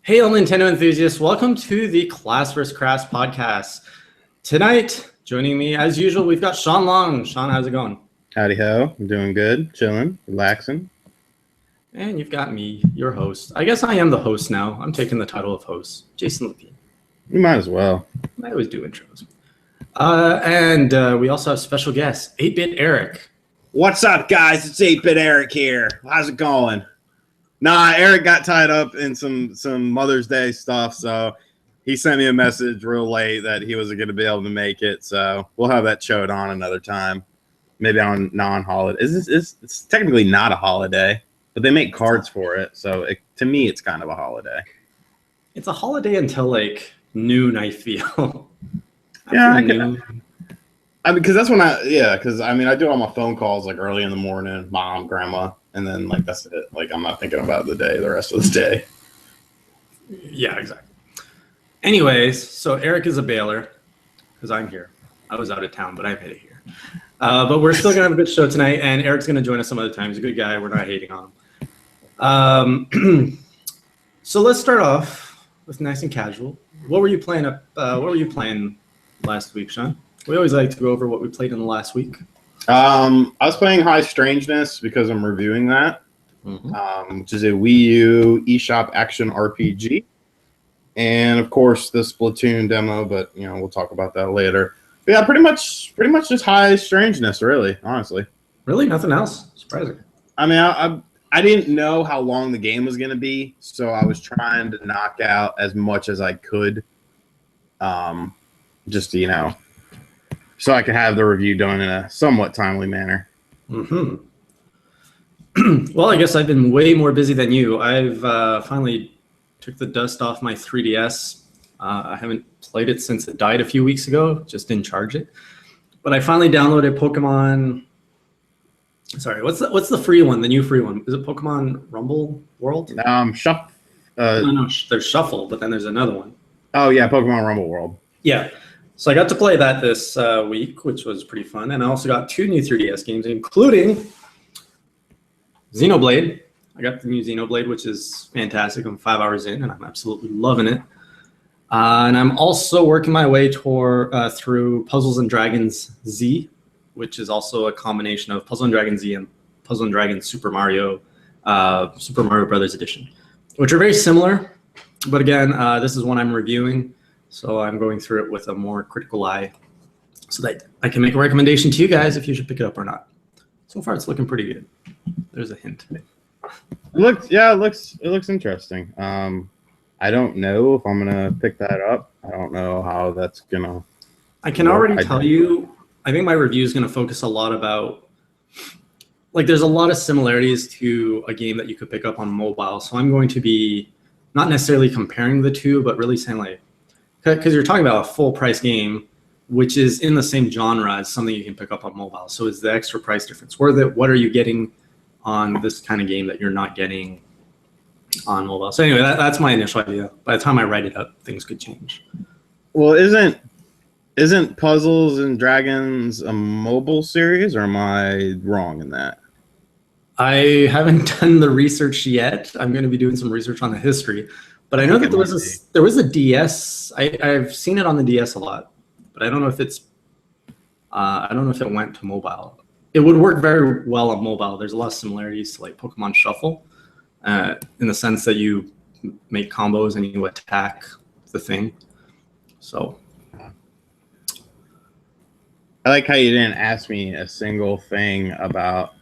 Hey, all Nintendo enthusiasts, welcome to the Class vs. Crass Podcast. Tonight, joining me as usual, we've got Shawn Long. Shawn, how's it going? Howdy ho, I'm doing good, chilling, relaxing. And you've got me, your host. I guess I am the host now. I'm taking the title of host, Jason Levine. You might as well. I always do intros. And we also have special guest, 8-Bit Eric. What's up, guys? It's 8-Bit Eric here. How's it going? Nah, Eric got tied up in some Mother's Day stuff, so he sent me a message real late that he wasn't going to be able to make it. So we'll have that showed on another time, maybe on non-holiday. It's technically not a holiday, but they make cards for it. So to me, it's kind of a holiday. It's a holiday until like noon, I feel. Yeah, because that's when I do all my phone calls like early in the morning, mom, grandma, and then like that's it. Like I'm not thinking about the rest of the day. Yeah, exactly. Anyways, so Eric is a bailer because I'm here. I was out of town, but I made it here. But we're still gonna have a good show tonight, and Eric's gonna join us some other time. He's a good guy. We're not hating on him. So let's start off with nice and casual. What were you playing last week, Shawn? We always like to go over what we played in the last week. I was playing High Strangeness because I'm reviewing that, which is a Wii U eShop action RPG, and of course the Splatoon demo. But we'll talk about that later. But yeah, pretty much just High Strangeness, really, honestly. Really, nothing else? Surprising. I mean, I didn't know how long the game was going to be, so I was trying to knock out as much as I could, just so I could have the review done in a somewhat timely manner. Well, I guess I've been way more busy than you. I've finally took the dust off my 3DS. I haven't played it since it died a few weeks ago. Just didn't charge it. But I finally downloaded Pokemon. Sorry, what's the free one? The new free one? Is it Pokemon Rumble World? No, there's Shuffle, but then there's another one. Oh yeah, Pokemon Rumble World. Yeah. So I got to play that this week, which was pretty fun. And I also got 2 new 3DS games, including Xenoblade. I got the new Xenoblade, which is fantastic. I'm 5 hours in, and I'm absolutely loving it. And I'm also working my way through Puzzles and Dragons Z, which is also a combination of Puzzle and Dragons Z and Puzzle and Dragons Super Mario Brothers Edition, which are very similar. But again, this is one I'm reviewing. So I'm going through it with a more critical eye so that I can make a recommendation to you guys if you should pick it up or not. So far, it's looking pretty good. There's a hint. It looks interesting. I don't know if I'm going to pick that up. I don't know how that's going to I can already tell you, I think my review is going to focus a lot about, like there's a lot of similarities to a game that you could pick up on mobile. So I'm going to be not necessarily comparing the two, but really saying like, because you're talking about a full price game, which is in the same genre as something you can pick up on mobile. So is the extra price difference worth it? What are you getting on this kind of game that you're not getting on mobile? So anyway, that's my initial idea. By the time I write it up, things could change. Well, isn't Puzzles and Dragons a mobile series, or am I wrong in that? I haven't done the research yet. I'm going to be doing some research on the history. But I know that there was a DS. I've seen it on the DS a lot, but I don't know if it went to mobile. It would work very well on mobile. There's a lot of similarities to like Pokemon Shuffle, in the sense that you make combos and you attack the thing. So I like how you didn't ask me a single thing about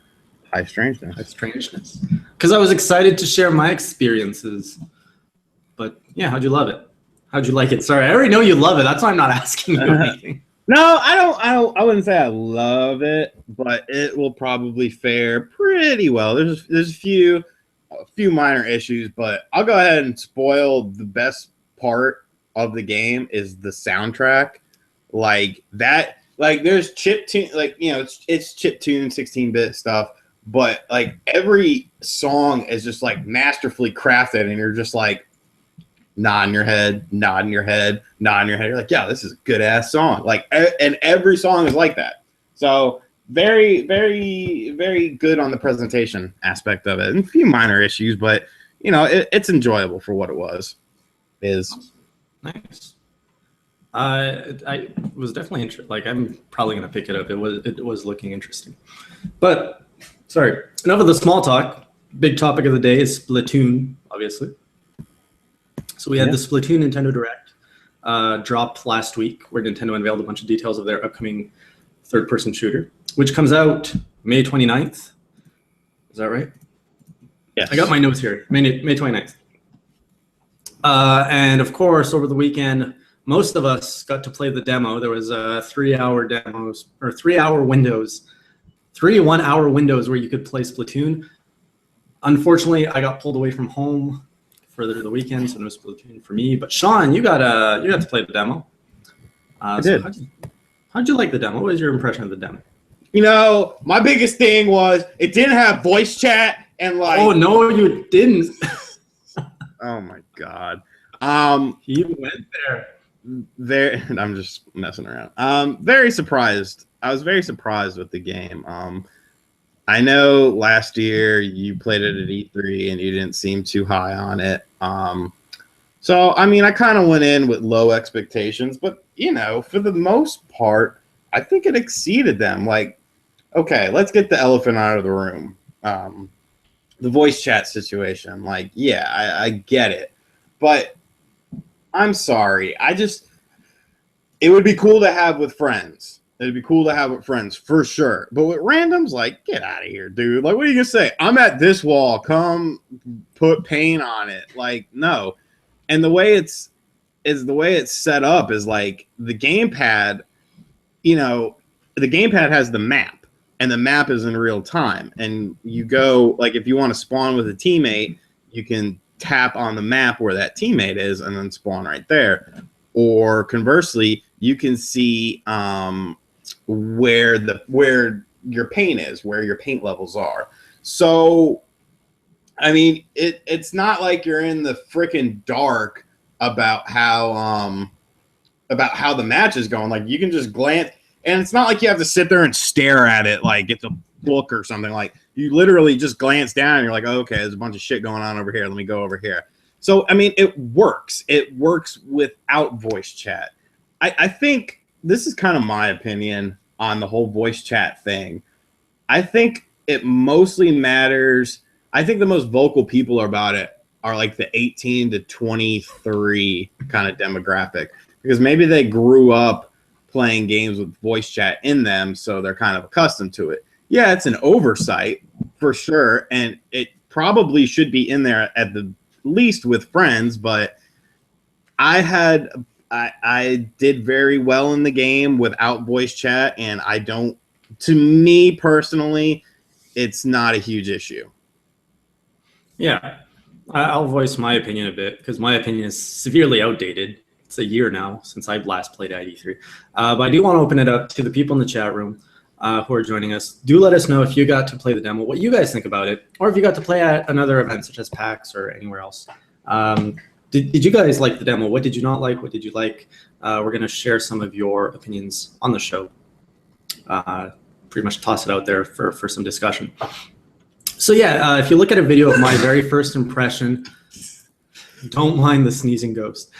High Strangeness. Because I was excited to share my experiences. But yeah, how'd you love it? How'd you like it? Sorry, I already know you love it. That's why I'm not asking you anything. No, I wouldn't say I love it, but it will probably fare pretty well. There's a few minor issues, but I'll go ahead and spoil the best part of the game is the soundtrack. Like that, like there's chiptune, like it's chiptune 16-bit stuff, but like every song is just like masterfully crafted, and you're just like nodding your head. You're like, yeah, this is a good ass song. Like, and every song is like that. So very, very, very good on the presentation aspect of it. And a few minor issues, but it's enjoyable for what it was. is. Nice. I was definitely interested. Like, I'm probably gonna pick it up. It was looking interesting. But sorry, enough of the small talk. Big topic of the day is Splatoon, obviously. So we had the Splatoon Nintendo Direct dropped last week, where Nintendo unveiled a bunch of details of their upcoming third-person shooter, which comes out May 29th. Is that right? Yes. I got my notes here. May 29th. And of course, over the weekend, most of us got to play the demo. There was 3-hour demos, or 3-hour windows, 3 1-hour windows where you could play Splatoon. Unfortunately, I got pulled away from home for the weekend, so no Splatoon for me. But Shawn, you got to play the demo. I did. How'd you like the demo? What was your impression of the demo? You know, my biggest thing was it didn't have voice chat and like. Oh no, you didn't. Oh my God. He went there. I'm just messing around. Very surprised. I was very surprised with the game. I know last year you played it at E3 and you didn't seem too high on it. So I mean, I kind of went in with low expectations, but you know, for the most part, I think it exceeded them. Like, okay, let's get the elephant out of the room. The voice chat situation. Like, yeah, I get it, but I'm sorry. It would be cool to have with friends. It'd be cool to have with friends for sure. But with randoms, like, get out of here, dude. Like, what are you gonna say? I'm at this wall. Come put paint on it. Like, no. And the way it's set up is like the gamepad, you know, the gamepad has the map, and the map is in real time. And you go, like, if you want to spawn with a teammate, you can tap on the map where that teammate is and then spawn right there. Or conversely, you can see where your paint is, where your paint levels are. So, I mean, it's not like you're in the freaking dark about how the match is going. Like, you can just glance, and it's not like you have to sit there and stare at it like it's a book or something. Like, you literally just glance down and you're like, oh, okay, there's a bunch of shit going on over here. Let me go over here. So, I mean, it works. It works without voice chat. I think this is kind of my opinion on the whole voice chat thing. I think it mostly matters. I think the most vocal people about it are like the 18 to 23 kind of demographic, because maybe they grew up playing games with voice chat in them, so they're kind of accustomed to it. Yeah, it's an oversight for sure, and it probably should be in there at the least with friends, but I did very well in the game without voice chat, and to me personally, it's not a huge issue. Yeah, I'll voice my opinion a bit, because my opinion is severely outdated. It's a year now since I've last played at E3. But I do want to open it up to the people in the chat room who are joining us. Do let us know if you got to play the demo, what you guys think about it, or if you got to play at another event such as PAX or anywhere else. Did you guys like the demo? What did you not like? What did you like? We're going to share some of your opinions on the show. Pretty much toss it out there for some discussion. So yeah, if you look at a video of my very first impression, don't mind the sneezing ghost.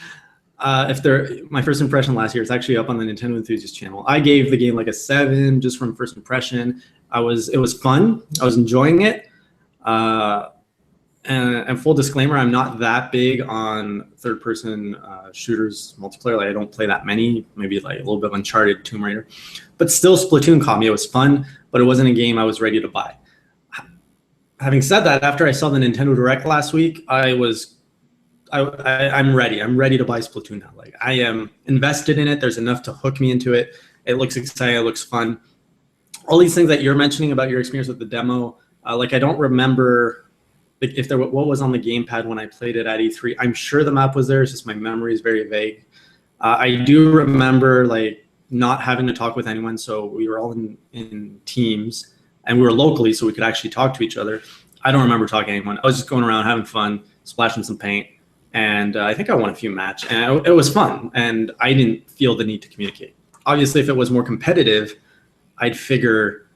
My first impression last year is actually up on the Nintendo Enthusiast channel. I gave the game like a 7 just from first impression. It was fun. I was enjoying it. And full disclaimer, I'm not that big on third-person shooters multiplayer. Like, I don't play that many. Maybe like a little bit of Uncharted, Tomb Raider. But still, Splatoon caught me. It was fun, but it wasn't a game I was ready to buy. Having said that, after I saw the Nintendo Direct last week, I'm ready. I'm ready to buy Splatoon now. Like, I am invested in it. There's enough to hook me into it. It looks exciting. It looks fun. All these things that you're mentioning about your experience with the demo, like, I don't remember what was on the gamepad when I played it at E3. I'm sure the map was there. It's just my memory is very vague. I do remember like not having to talk with anyone, so we were all in teams, and we were locally, so we could actually talk to each other. I don't remember talking to anyone. I was just going around having fun, splashing some paint, and I think I won a few matches, and it was fun, and I didn't feel the need to communicate. Obviously, if it was more competitive, I'd figure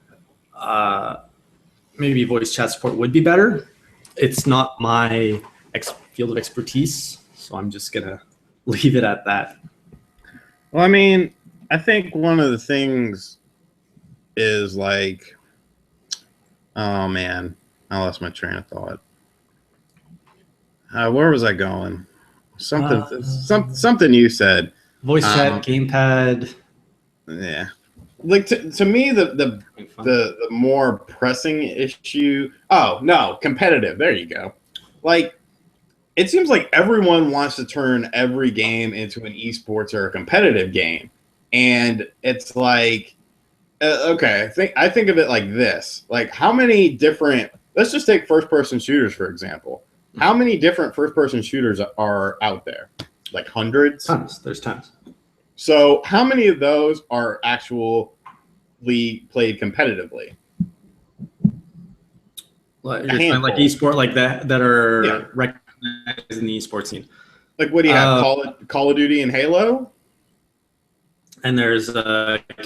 maybe voice chat support would be better. It's not my field of expertise, So I'm just gonna leave it at that. Well, I mean, I think one of the things is like, oh man, I lost my train of thought. Where was I going? Something you said. Voice chat, gamepad. Yeah, like to me, the more pressing issue. Oh no, competitive. There you go. Like, it seems like everyone wants to turn every game into an esports or a competitive game, and it's like, okay, I think of it like this: like, how many different? Let's just take first-person shooters for example. How many different first-person shooters are out there? Like hundreds? Tons. There's tons. So how many of those are actually played competitively? Like esport like that are recognized in the esports scene. Like, what do you have? Call of Duty and Halo? And there's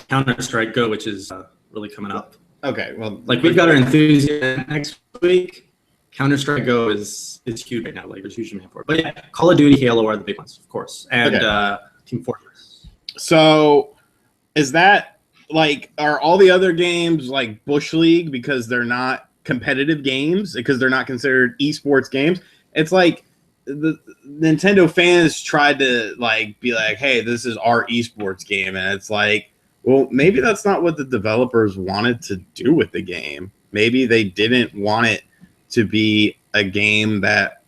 Counter-Strike Go, which is really coming up. Okay, well, like we've got our enthusiast next week. Counter-Strike Go is huge right now. Like there's huge demand for it. But yeah, Call of Duty, Halo are the big ones, of course, and Team Fortress. So, is that like, are all the other games like Bush League because they're not competitive games because they're not considered esports games? It's like the Nintendo fans tried to like be like, hey, this is our esports game, and it's like, well, maybe that's not what the developers wanted to do with the game. Maybe they didn't want it to be a game that,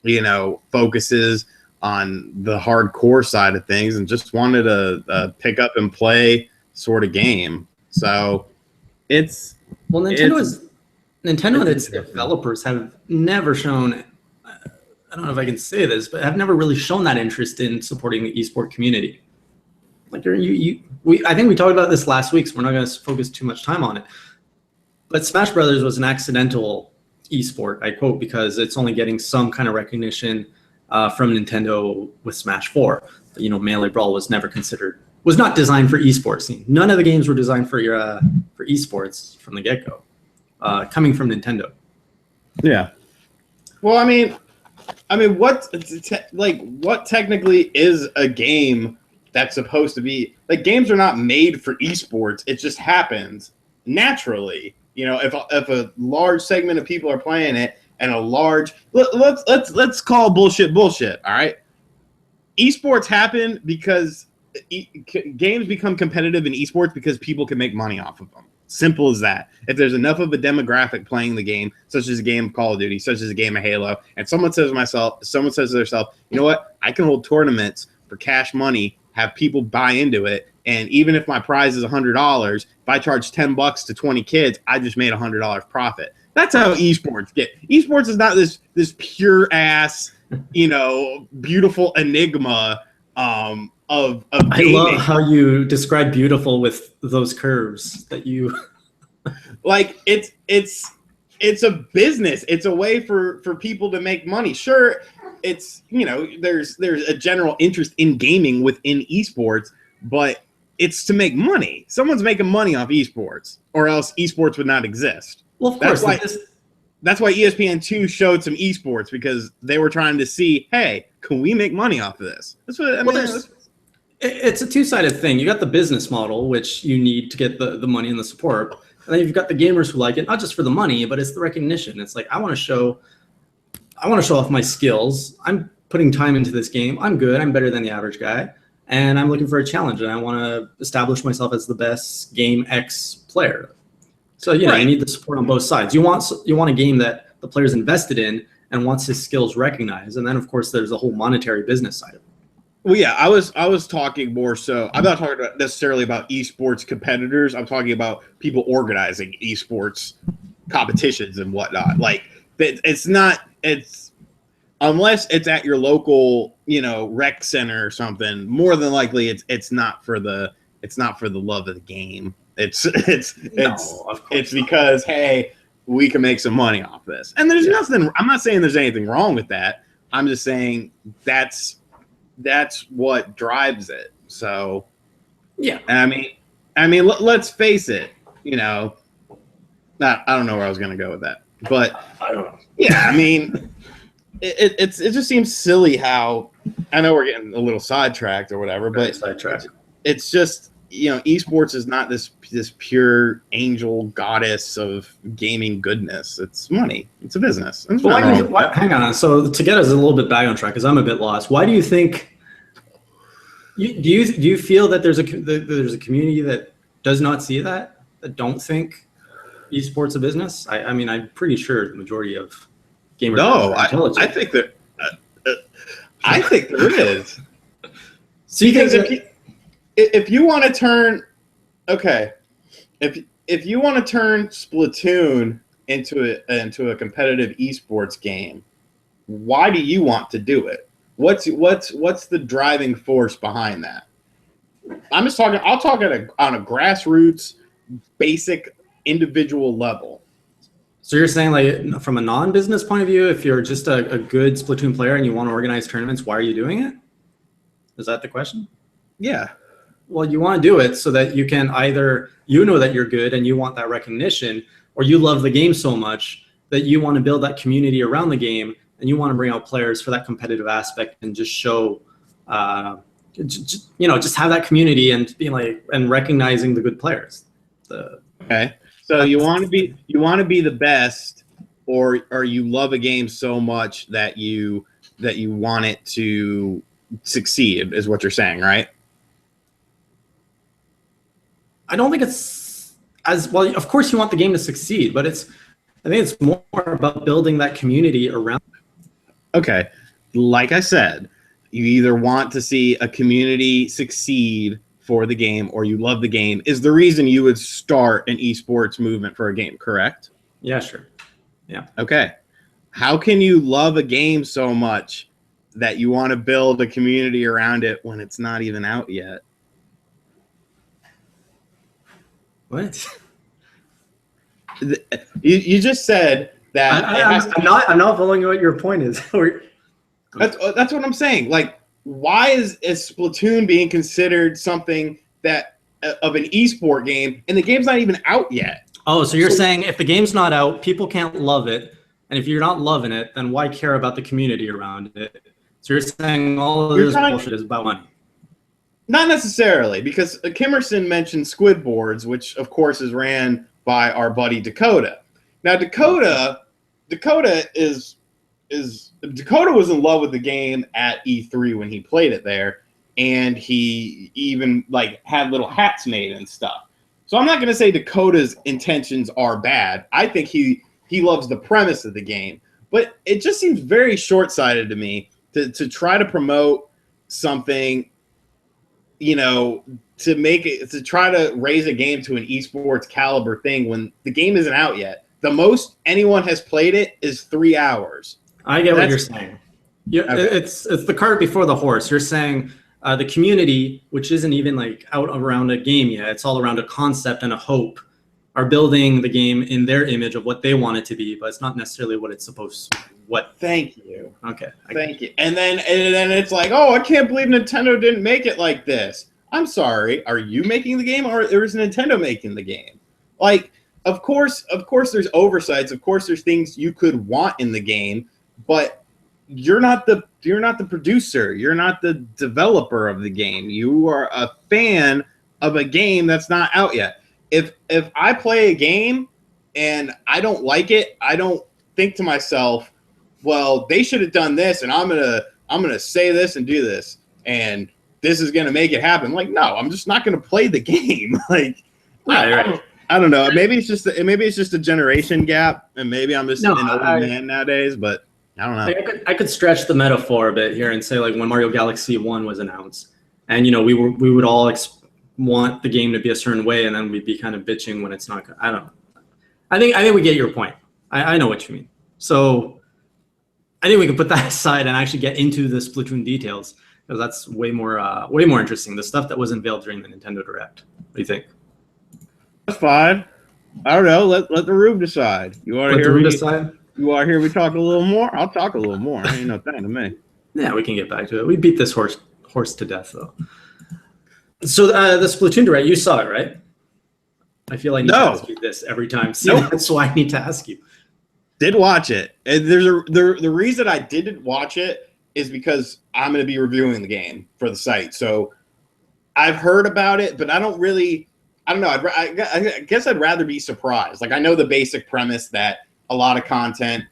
you know, focuses on the hardcore side of things and just wanted a pick up and play sort of game. So it's Nintendo and its developers have never shown, I don't know if I can say this, but have never really shown that interest in supporting the esport community. Like I think we talked about this last week, so we're not going to focus too much time on it. But Smash Brothers was an accidental esport, I quote, because it's only getting some kind of recognition from Nintendo with Smash 4. You know, Melee Brawl was not designed for esports. None of the games were designed for esports from the get-go, coming from Nintendo. Yeah. Well, I mean, what technically is a game that's supposed to be like? Games are not made for esports. It just happens naturally. You know, if a large segment of people are playing it, and a large let's call bullshit. All right, esports happen because games become competitive in esports because people can make money off of them. Simple as that. If there's enough of a demographic playing the game, such as a game of Call of Duty, such as a game of Halo, and someone says to themselves, you know what? I can hold tournaments for cash money, have people buy into it, and even if my prize is $100, if I charge $10 to 20 kids, I just made $100 profit. That's how esports get. Esports is not this pure ass, you know, beautiful enigma of gaming. I love how you describe beautiful with those curves that you like. It's a business. It's a way for people to make money. Sure, it's, you know, there's a general interest in gaming within esports, but it's to make money. Someone's making money off esports, or else esports would not exist. Well, of course. That's why ESPN2 showed some esports, because they were trying to see, hey, can we make money off of this? That's what I mean. It's a two-sided thing. You got the business model, which you need to get the money and the support. And then you've got the gamers who like it, not just for the money, but it's the recognition. It's like, I want to show off my skills. I'm putting time into this game. I'm good. I'm better than the average guy. And I'm looking for a challenge, and I want to establish myself as the best game X player. So, you know, you need the support on both sides. You want a game that the player's invested in and wants his skills recognized. And then, of course, there's a whole monetary business side of it. Well, yeah, I was talking more so. I'm not talking necessarily about esports competitors. I'm talking about people organizing esports competitions and whatnot. Like, it's unless it's at your local, you know, rec center or something. More than likely, it's not for the love of the game. It's because, hey, we can make some money off this. And there's nothing. I'm not saying there's anything wrong with that. I'm just saying that's what drives it. So, yeah. I mean, let's face it. You know, I don't know where I was going to go with that, but I don't know. Yeah, I mean, it just seems silly how I know we're getting a little sidetracked or whatever, but sidetracked. It's just, esports is not this pure angel goddess of gaming goodness. It's money. It's a business. Hang on. So to get us a little bit back on track, because I'm a bit lost. Why do you think? Do you feel that there's a community that does not see that don't think esports a business? I mean, I'm pretty sure the majority of gamers. No, I think that. I think there is. So you because think if you want to turn, if you want to turn Splatoon into a competitive esports game, why do you want to do it? What's the driving force behind that? I'm just talking. I'll talk on a grassroots, basic, individual level. So you're saying, like, from a non-business point of view, if you're just a good Splatoon player and you want to organize tournaments, why are you doing it? Is that the question? Yeah. Well, you want to do it so that you can either, that you're good and you want that recognition, or you love the game so much that you want to build that community around the game and you want to bring out players for that competitive aspect and just show, just have that community and being and recognizing the good players. Okay. So you want to be the best, or you love a game so much that you want it to succeed, is what you're saying, right? I don't think it's as well. Of course, you want the game to succeed, but I think it's more about building that community around. Okay, like I said, you either want to see a community succeed for the game, or you love the game. Is the reason you would start an esports movement for a game, correct? Yeah, sure. Yeah. Okay. How can you love a game so much that you want to build a community around it when it's not even out yet? What? You just said that. I'm not following what your point is. That's what I'm saying. Like, why is Splatoon being considered something that of an esport game, and the game's not even out yet? Oh, so you're saying if the game's not out, people can't love it, and if you're not loving it, then why care about the community around it? So you're saying all of this bullshit is about money? Not necessarily, because Kimmerson mentioned Squid Boards, which of course is ran by our buddy Dakota. Now Dakota was in love with the game at E3 when he played it there, and he even had little hats made and stuff. So I'm not going to say Dakota's intentions are bad. I think he loves the premise of the game, but it just seems very short-sighted to me to try to promote something, to try to raise a game to an esports caliber thing when the game isn't out yet. The most anyone has played it is 3 hours. I get what you're saying. Okay. It's the cart before the horse. You're saying the community, which isn't even out around a game yet, it's all around a concept and a hope, are building the game in their image of what they want it to be, but it's not necessarily what it's supposed to be. Thank you. Okay. Thank you. And then it's like, oh, I can't believe Nintendo didn't make it like this. I'm sorry. Are you making the game, or is Nintendo making the game? Of course there's oversights. Of course there's things you could want in the game, but you're not the producer. You're not the developer of the game. You are a fan of a game that's not out yet. If I play a game and I don't like it, I don't think to myself, well, they should have done this, and I'm gonna say this and do this, and this is gonna make it happen. No, I'm just not gonna play the game. I don't know. Maybe it's just a generation gap, and maybe I'm just an old man nowadays. But I don't know. I could stretch the metaphor a bit here and say when Mario Galaxy 1 was announced, and we would all want the game to be a certain way, and then we'd be kind of bitching when it's not. I don't know. I think we get your point. I know what you mean. So I think we can put that aside and actually get into the Splatoon details, because that's way more interesting. The stuff that was unveiled during the Nintendo Direct. What do you think? That's fine. I don't know. Let the room decide. You want to hear me decide? You want to hear me talk a little more? I'll talk a little more. Ain't no thing to me. Yeah, we can get back to it. We beat this horse to death, though. So the Splatoon Direct, you saw it, right? I feel I need to ask you this every time. See, That's why I need to ask you. Did watch it. And the reason I didn't watch it is because I'm going to be reviewing the game for the site. So I've heard about it, but I don't know. I guess I'd rather be surprised. Like, I know the basic premise that a lot of content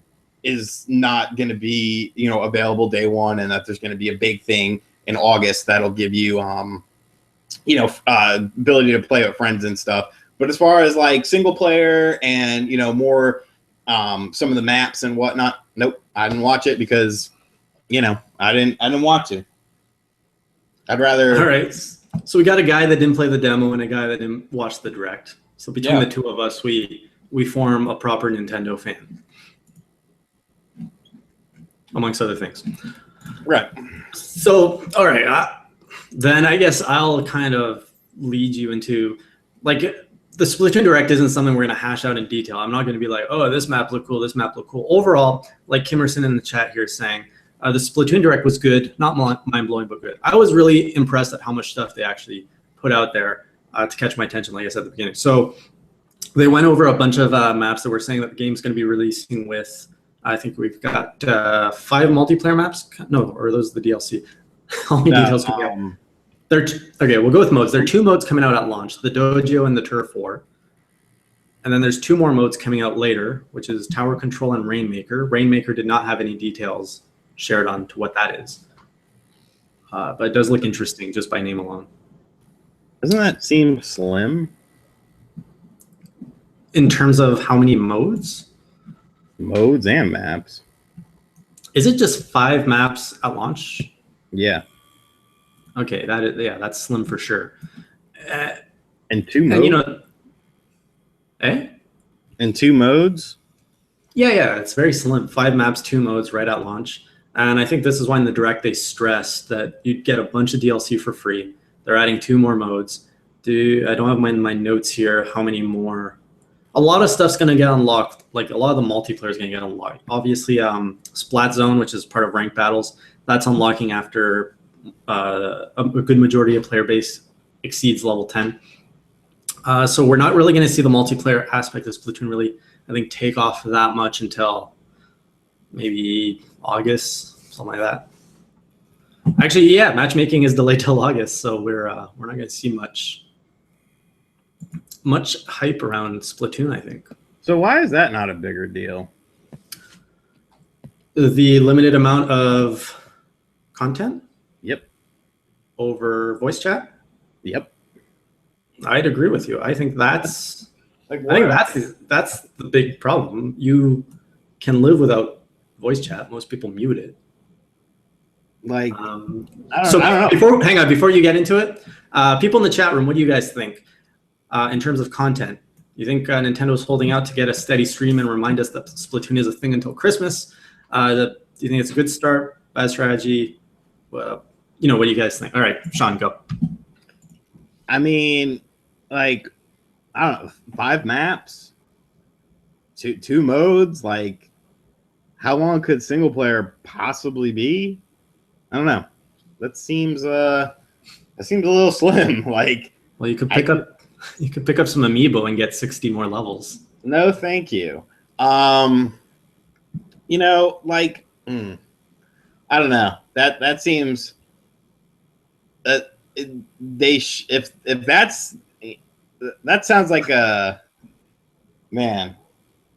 is not going to be, available day one, and that there's going to be a big thing in August that'll give you, ability to play with friends and stuff. But as far as like single player and, more, some of the maps and whatnot, nope, I didn't watch it because, I didn't want to. I'd rather. All right. So we got a guy that didn't play the demo and a guy that didn't watch the direct. So between the two of us, we form a proper Nintendo fan, amongst other things. Right. So, all right. Then I guess I'll kind of lead you into, like, the Splatoon Direct isn't something we're going to hash out in detail. I'm not going to be like, oh, this map looked cool, this map looked cool. Overall, like Kimmerson in the chat here is saying, the Splatoon Direct was good, not mind-blowing, but good. I was really impressed at how much stuff they actually put out there to catch my attention, like I said at the beginning. So they went over a bunch of maps that were saying that the game's going to be releasing with, I think we've got 5 multiplayer maps. No, or are those the DLC? How many details can we get? Okay, we'll go with modes. There are 2 modes coming out at launch, the Dojo and the Turf War. And then there's 2 more modes coming out later, which is Tower Control and Rainmaker. Rainmaker did not have any details shared on to what that is. But it does look interesting just by name alone. Doesn't that seem slim? In terms of how many modes? Modes and maps. Is it just 5 maps at launch? Yeah. Okay, that's slim for sure. And 2 modes? And 2 modes? Yeah, it's very slim. 5 maps, 2 modes right at launch. And I think this is why in the Direct they stressed that you'd get a bunch of DLC for free. They're adding 2 more modes. I don't have my notes here how many more. A lot of stuff's going to get unlocked. Like, a lot of the multiplayer is going to get unlocked. Obviously, Splat Zone, which is part of ranked battles, that's unlocking after a good majority of player base exceeds level 10. So we're not really going to see the multiplayer aspect of Splatoon really, I think, take off that much until maybe August, something like that. Actually, yeah, matchmaking is delayed till August, so we're not going to see much hype around Splatoon, I think. So why is that not a bigger deal? The limited amount of content? Yep. Over voice chat? Yep. I'd agree with you. I think that's that's the big problem. You can live without voice chat. Most people mute it. Like, I don't know. Before you get into it, people in the chat room, what do you guys think in terms of content? You think Nintendo's holding out to get a steady stream and remind us that Splatoon is a thing until Christmas? Do you think it's a good start, bad strategy? What do you guys think? All right, Shawn, go. I mean, like, I don't know, 5 maps, 2 modes. Like, how long could single player possibly be? I don't know. That seems a little slim. Like, well, you could pick up some amiibo and get 60 more levels. No, thank you. Like, I don't know. That seems that if that sounds like a man.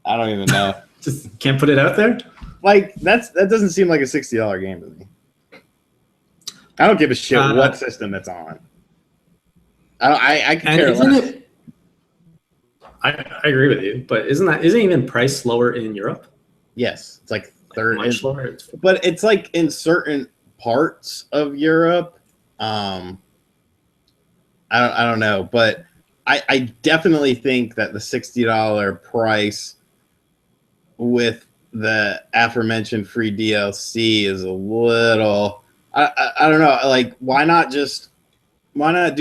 I don't even know. Just can't put it out there. Like, that doesn't seem like a $60 game to me. I don't give a shit what system it's on. I can care less. I agree with you, but isn't even price lower in Europe? Yes, it's like third. Much lower. But it's like in certain parts of Europe. I don't know, but I definitely think that the $60 price with the aforementioned free DLC is a little. I don't know. Like, why not do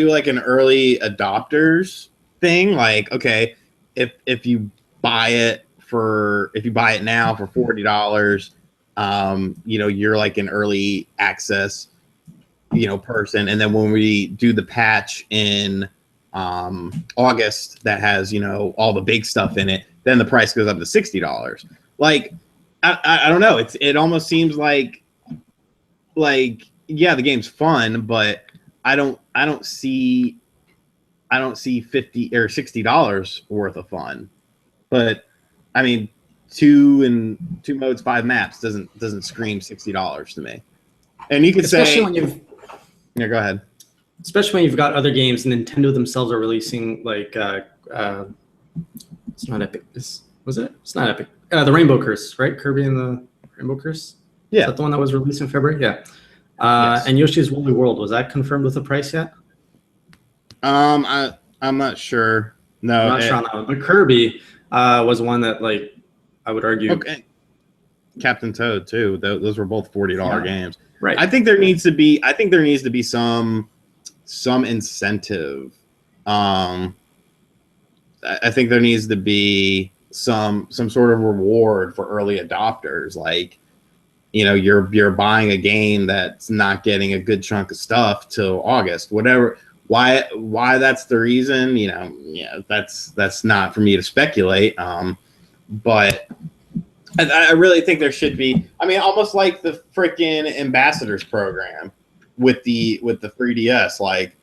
like an early adopters thing? Like, okay, if you buy it now for $40, you're like an early access, person. And then when we do the patch in August that has, all the big stuff in it, then the price goes up to $60. like I don't know. It almost seems like yeah, the game's fun, but I don't see $50 or $60 worth of fun. But I mean, 2 modes, 5 maps doesn't scream $60 to me. And you could say, yeah, go ahead. Especially when you've got other games, Nintendo themselves are releasing like it's not Epic. Was it? It's not Epic. The Rainbow Curse, right? Kirby and the Rainbow Curse. Yeah, is that the one that was released in February? Yeah. Yes. And Yoshi's Woolly World, was that confirmed with the price yet? I'm not sure. No, I'm not sure on that one. But Kirby was one that, like, I would argue. Okay. Captain Toad too. Those were both $40 games. Right. I think there needs to be some incentive. I think there needs to be some sort of reward for early adopters. Like, you know, you're buying a game that's not getting a good chunk of stuff till August. Whatever. Why that's the reason, you know, yeah, that's not for me to speculate. But I really think there should be. I mean, almost like the freaking ambassadors program with the 3DS. Like,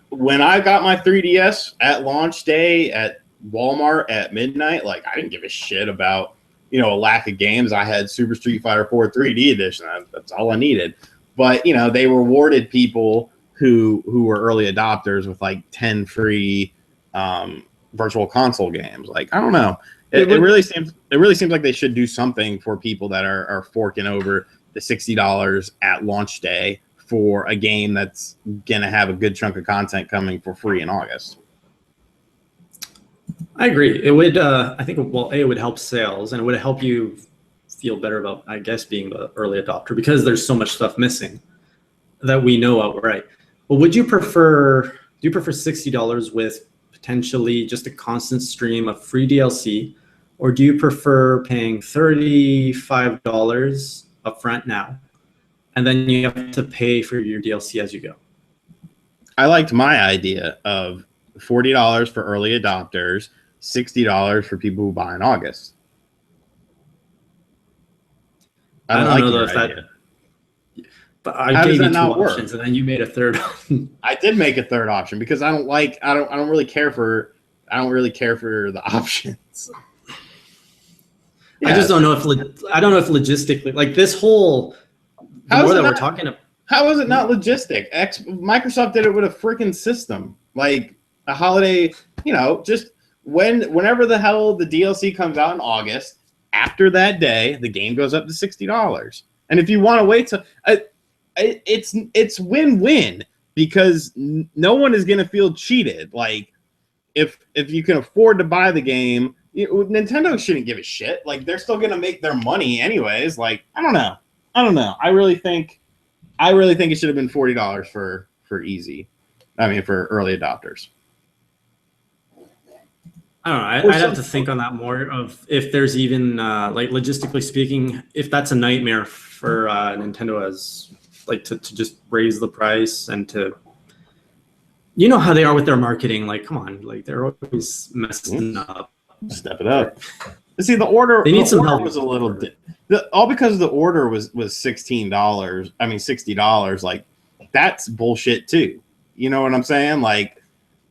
when I got my 3DS at launch day at Walmart at midnight, like, I didn't give a shit about, you know, a lack of games. I had Super Street Fighter 4 3D edition. That's all I needed. But, you know, they rewarded people who were early adopters with like 10 free virtual console games. Like, I don't know. It really seems like they should do something for people that are forking over the $60 at launch day for a game that's gonna have a good chunk of content coming for free in August. I agree. It would. I think. Well, it would help sales, and it would help you feel better about, I guess, being the early adopter, because there's so much stuff missing that we know outright. But would you prefer? Do you prefer $60 with potentially just a constant stream of free DLC, or do you prefer paying $35 upfront now, and then you have to pay for your DLC as you go? I liked my idea of $40 for early adopters, $60 for people who buy in August. I don't like know your if idea. that. But I gave you two options, and then you made a third. I did make a third option because I don't really care for the options. Yeah. I just don't know if logistically, like, this whole we're talking about. How is it not logistic? Microsoft did it with a freaking system, like a holiday. You know, just whenever the hell the DLC comes out in August, after that day, the game goes up to $60. And if you want to wait till it's win-win, because no one is going to feel cheated. Like, if you can afford to buy the game, Nintendo shouldn't give a shit. Like, they're still going to make their money anyways. Like, I don't know. I really think it should have been $40 for early adopters. I don't know. I'd have to think on that more, of if there's even like, logistically speaking, if that's a nightmare for Nintendo, as like to just raise the price, and to, you know how they are with their marketing. Like, come on, like, they're always messing up. Step it up. See, the order. They need some help. Was a little all because the order was $16. I mean $60. Like, that's bullshit too. You know what I'm saying? Like,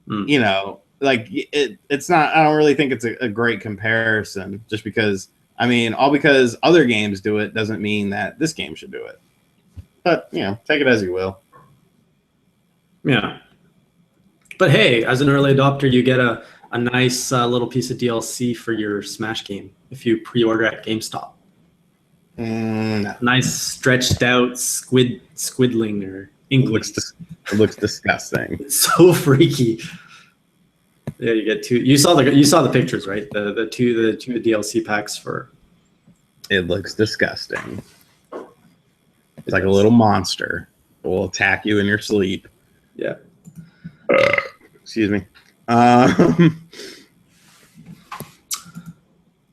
you know, like, it's not. I don't really think it's a great comparison. Just because, I mean, all because other games do it doesn't mean that this game should do it. But, you know, take it as you will. Yeah. But hey, as an early adopter, you get a nice little piece of DLC for your Smash game if you pre-order at GameStop. Nice stretched out squidling or inkling. It looks disgusting. It's so freaky. Yeah, you get two. You saw the pictures, right? The two DLC packs for. It looks disgusting. It's like a little monster. It will attack you in your sleep. Yeah. Excuse me.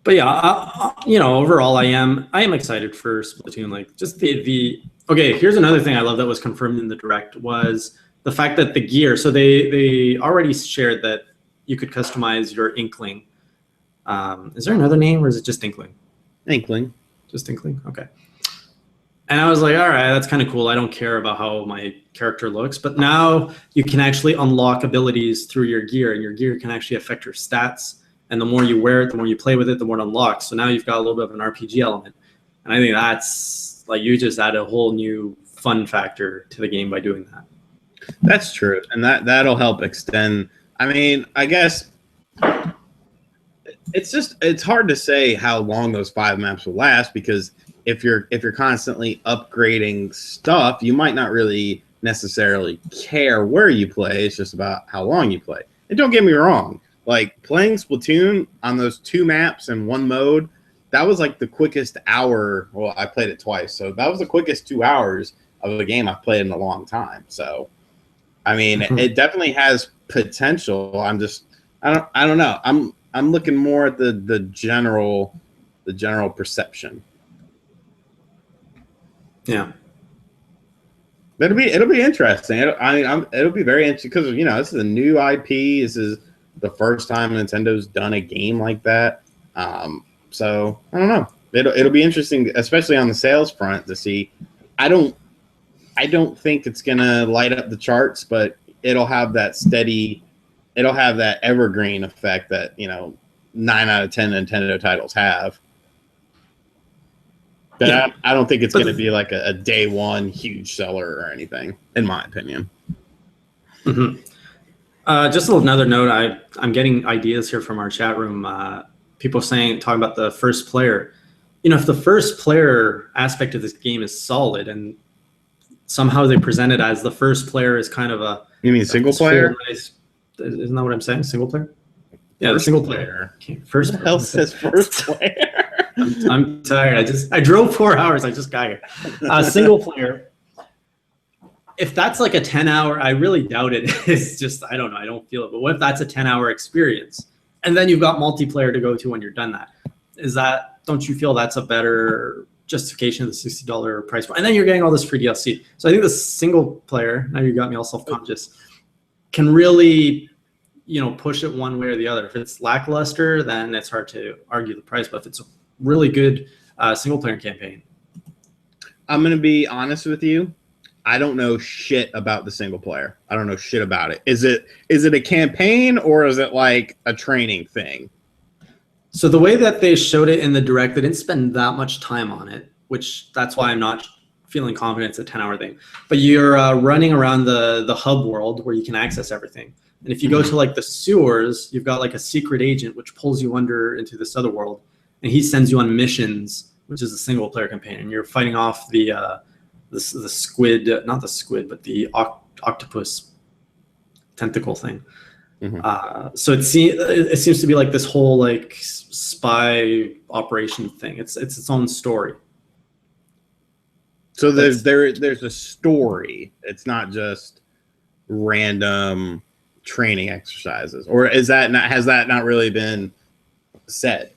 But yeah, you know, overall, I am excited for Splatoon. Like, just the okay. Here's another thing I love that was confirmed in the direct, was the fact that the gear. So they already shared that you could customize your Inkling. Is there another name, or is it just Inkling? Inkling. Just Inkling? Okay. And I was like, all right, that's kind of cool. I don't care about how my character looks. But now you can actually unlock abilities through your gear, and your gear can actually affect your stats. And the more you wear it, the more you play with it, the more it unlocks. So now you've got a little bit of an RPG element. And I think that's like you just add a whole new fun factor to the game by doing that. That's true. And that'll help extend. I mean, I guess it's hard to say how long those 5 maps will last, because if you're constantly upgrading stuff, you might not really necessarily care where you play. It's just about how long you play. And don't get me wrong, like playing Splatoon on those 2 maps in one mode, that was like the quickest hour. Well, I played it twice, so that was the quickest 2 hours of a game I've played in a long time. So, I mean, it definitely has potential. I don't know. I'm looking more at the general perception. Yeah. It'll be interesting. It'll be very interesting because this is a new IP. This is the first time Nintendo's done a game like that. So I don't know. It'll be interesting, especially on the sales front, to see. I don't think it's gonna light up the charts, but it'll have that steady. It'll have that evergreen effect that 9 out of 10 Nintendo titles have. But yeah. I don't think it's going to be like a day one huge seller or anything, in my opinion. Mm-hmm. Just another note, I'm getting ideas here from our chat room. People talking about the first player. If the first player aspect of this game is solid, and somehow they present it as the first player is kind of a... You mean single player? Isn't that what I'm saying? Single player? Yeah, the single player. First What the hell says first player? I'm tired. I drove 4 hours. I just got here. Single player. If that's like a 10-hour, I really doubt it. It's just, I don't know. I don't feel it. But what if that's a 10-hour experience? And then you've got multiplayer to go to when you're done that. Don't you feel that's a better justification of the $60 price point? And then you're getting all this free DLC. So I think the single player, now you got me all self-conscious, can really push it one way or the other. If it's lackluster, then it's hard to argue the price. But if it's a really good single player campaign, I'm going to be honest with you. I don't know shit about the single player. I don't know shit about it. Is it a campaign or is it like a training thing? So the way that they showed it in the direct, they didn't spend that much time on it, which that's why I'm not feeling confident it's a 10-hour thing. But you're running around the hub world where you can access everything. And if you go to like the sewers, you've got like a secret agent which pulls you into this other world, and he sends you on missions, which is a single player campaign, and you're fighting off the squid, not the squid, but the octopus tentacle thing. Mm-hmm. So it seems to be like this whole like spy operation thing. It's its own story. So there's a story. It's not just random training exercises, or has that not really been said?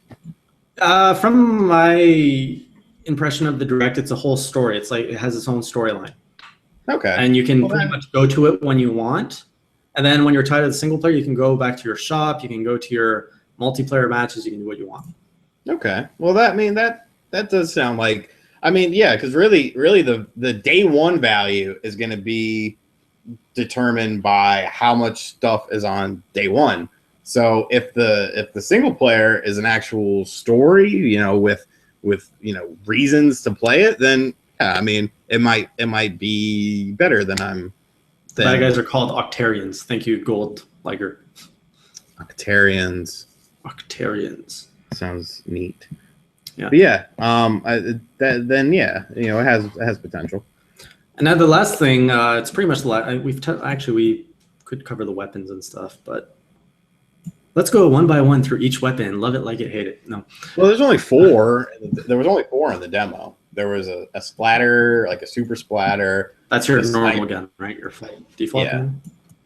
From my impression of the direct, it's a whole story. It's like it has its own storyline. Okay. And you can pretty much go to it when you want. And then when you're tired of the single player, you can go back to your shop. You can go to your multiplayer matches. You can do what you want. Okay. Well, that does sound like, yeah, because really the day one value is going to be determined by how much stuff is on day one. So if the single player is an actual story, with reasons to play it, then yeah, it might be better than The bad guys are called Octarians. Thank you, Gold Liger. Octarians. Sounds neat. Yeah. But yeah. It has potential. And now the last thing, it's pretty much we could cover the weapons and stuff, but let's go one by one through each weapon. Love it, like it, hate it. No. Well, there's only 4. There was only 4 in the demo. There was a splatter, like a super splatter. That's your normal gun, right? Your default gun?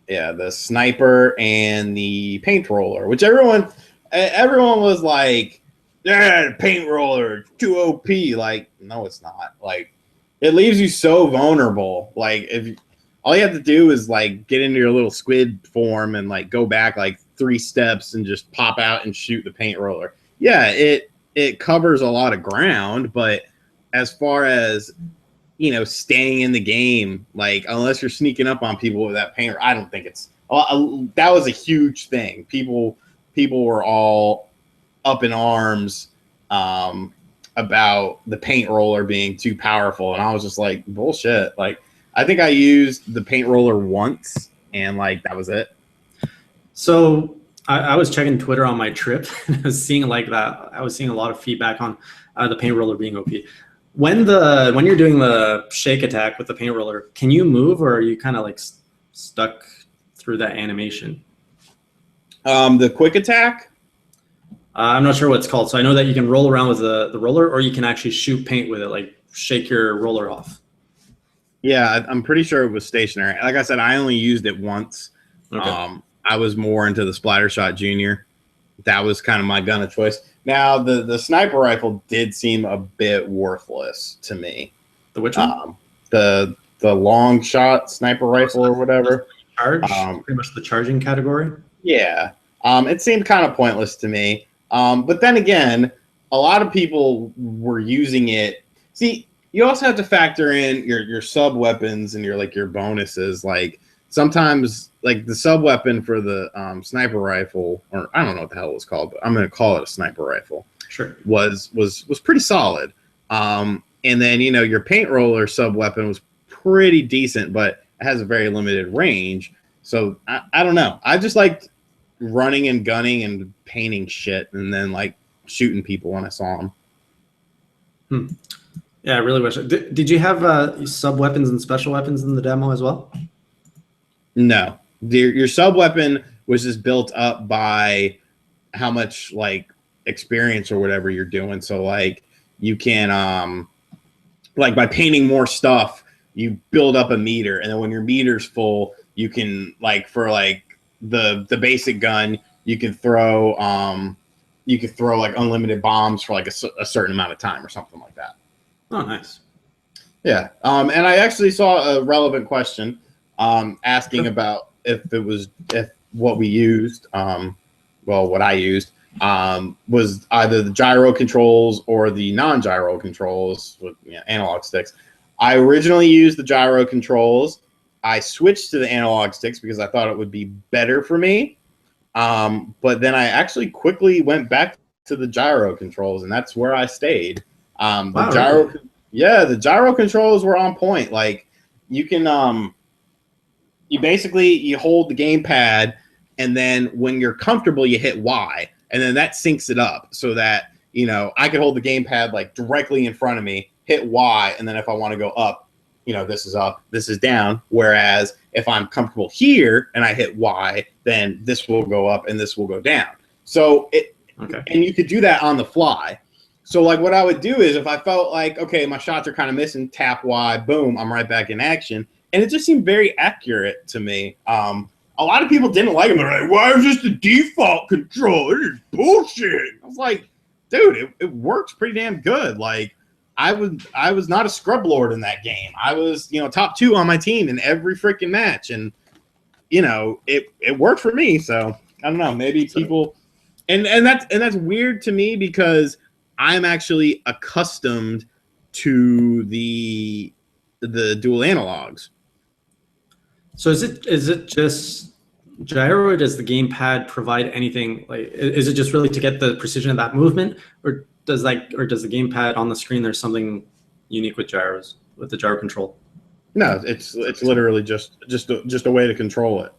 Yeah, the sniper and the paint roller, which everyone was like, yeah, the paint roller, too OP. Like, no, it's not. Like, it leaves you so vulnerable. Like, all you have to do is like get into your little squid form and like go back like 3 steps and just pop out and shoot the paint roller. Yeah, it covers a lot of ground, but as far as staying in the game, like unless you're sneaking up on people with that paint, I don't think it's that was a huge thing. People were all up in arms about the paint roller being too powerful, and I was just like, bullshit. Like, I think I used the paint roller once, and like that was it. So I was checking Twitter on my trip, and I was seeing like that. I was seeing a lot of feedback on the paint roller being OP. When you're doing the shake attack with the paint roller, can you move, or are you kind of like stuck through that animation? The quick attack? I'm not sure what it's called. So I know that you can roll around with the roller, or you can actually shoot paint with it, like shake your roller off. Yeah, I'm pretty sure it was stationary. Like I said, I only used it once. Okay. I was more into the Splattershot Junior. That was kind of my gun of choice. Now, the sniper rifle did seem a bit worthless to me. The which one? The long shot sniper rifle or whatever. Charge? Pretty much the charging category? Yeah. It seemed kind of pointless to me. But then again, a lot of people were using it. See, you also have to factor in your sub weapons and your bonuses. Like sometimes, like the sub weapon for the sniper rifle, or I don't know what the hell it was called, but I'm going to call it a sniper rifle. Sure. Was pretty solid. And then your paint roller sub weapon was pretty decent, but it has a very limited range. So I don't know. I just liked running and gunning and painting shit, and then like shooting people when I saw them. Yeah, I really wish. Did you have sub weapons and special weapons in the demo as well? No, your sub weapon was just built up by how much like experience or whatever you're doing. So like you can like by painting more stuff, you build up a meter, and then when your meter's full, you can like for like the basic gun, you can throw like unlimited bombs for like a certain amount of time or something like that. Oh, nice. Yeah. And I actually saw a relevant question asking about if what we used, what I used was either the gyro controls or the non-gyro controls with analog sticks. I originally used the gyro controls. I switched to the analog sticks because I thought it would be better for me. But then I actually quickly went back to the gyro controls, and that's where I stayed. The gyro, really? Yeah, the gyro controls were on point. Like you can, you hold the gamepad, and then when you're comfortable, you hit Y, and then that syncs it up so that I could hold the gamepad like directly in front of me, hit Y, and then if I want to go up, this is up, this is down. Whereas if I'm comfortable here and I hit Y, then this will go up and this will go down. So and you could do that on the fly. So like what I would do is if I felt like, okay, my shots are kind of missing, tap Y, boom, I'm right back in action. And it just seemed very accurate to me. A lot of people didn't like them. They're like, why is this the default control? It is bullshit. I was like, dude, it works pretty damn good. Like I was not a scrub lord in that game. I was, top 2 on my team in every freaking match. And, it worked for me. So I don't know, maybe people, and that's weird to me because I'm actually accustomed to the dual analogs. So is it just gyro, or does the gamepad provide anything? Like, is it just really to get the precision of that movement, or does the gamepad on the screen, there's something unique with gyros, with the gyro control? No, it's literally just a way to control it.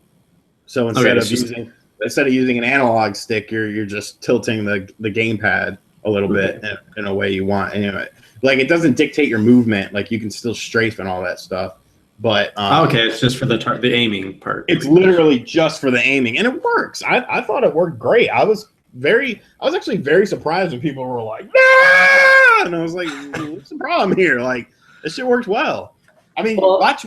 So instead of using an analog stick, you're just tilting the gamepad a little bit in a way you want. Anyway, like it doesn't dictate your movement. Like you can still strafe and all that stuff. But okay, it's just for the aiming part. It's literally just for the aiming, and it works. I thought it worked great. I was actually very surprised when people were like, "Ah!" and I was like, "What's the problem here?" Like this shit works well. I mean, watch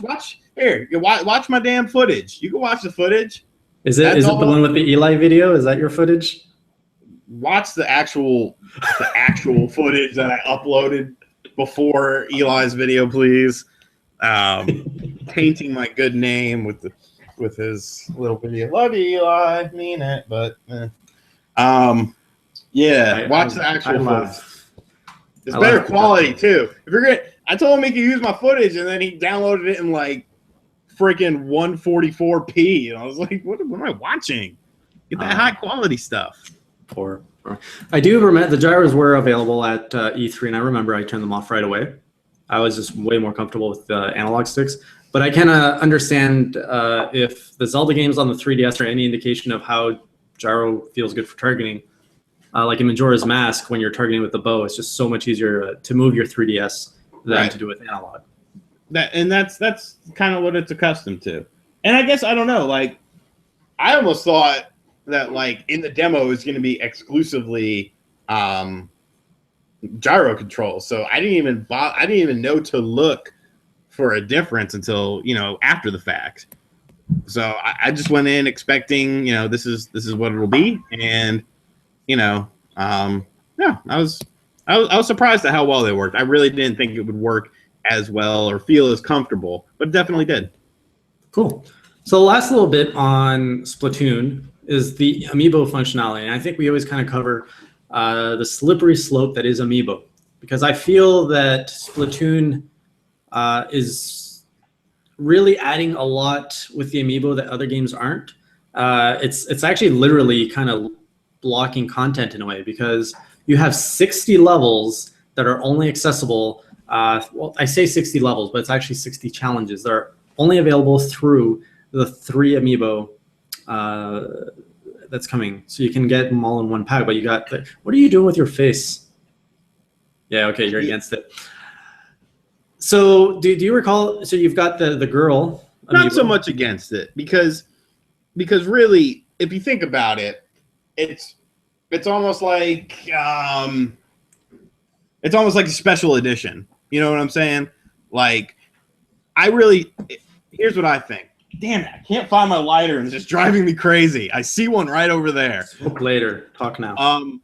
here. Watch my damn footage. You can watch the footage. Is it the one with the Eli video? Is that your footage? Watch the actual footage that I uploaded before Eli's video, please. Painting my good name with his little video. Love you, Eli. Mean it, but Yeah, watch the actual footage. It's I better love quality too. If you're gonna, I told him he could use my footage, and then he downloaded it in like freaking 144p, and I was like, "What am I watching? Get that high quality stuff." Poor. I do remember the gyros were available at E3, and I remember I turned them off right away. I was just way more comfortable with the analog sticks. But I kind of understand if the Zelda games on the 3DS are any indication of how gyro feels good for targeting. Like in Majora's Mask, when you're targeting with the bow, it's just so much easier to move your 3DS than to do with analog. That's kind of what it's accustomed to. And I guess I don't know. Like, I almost thought that like in the demo is going to be exclusively gyro control. So I didn't even know to look for a difference until after the fact. So I just went in expecting this is what it'll be, and yeah, I was surprised at how well they worked. I really didn't think it would work as well or feel as comfortable, but it definitely did. Cool. So the last little bit on Splatoon is the amiibo functionality. And I think we always kind of cover the slippery slope that is amiibo, because I feel that Splatoon is really adding a lot with the amiibo that other games aren't. It's actually literally kind of blocking content in a way, because you have 60 levels that are only accessible. Well, I say 60 levels, but it's actually 60 challenges that are only available through the 3 amiibo that's coming. So you can get them all in one pack, but you got what are you doing with your face? Yeah, okay, you're against it. So do you recall, so you've got the girl amiibo. Not so much against it, because really, if you think about it, it's almost like a special edition. You know what I'm saying? Like, here's what I think. Damn it, I can't find my lighter and it's just driving me crazy. I see one right over there. Smoke later. Talk now.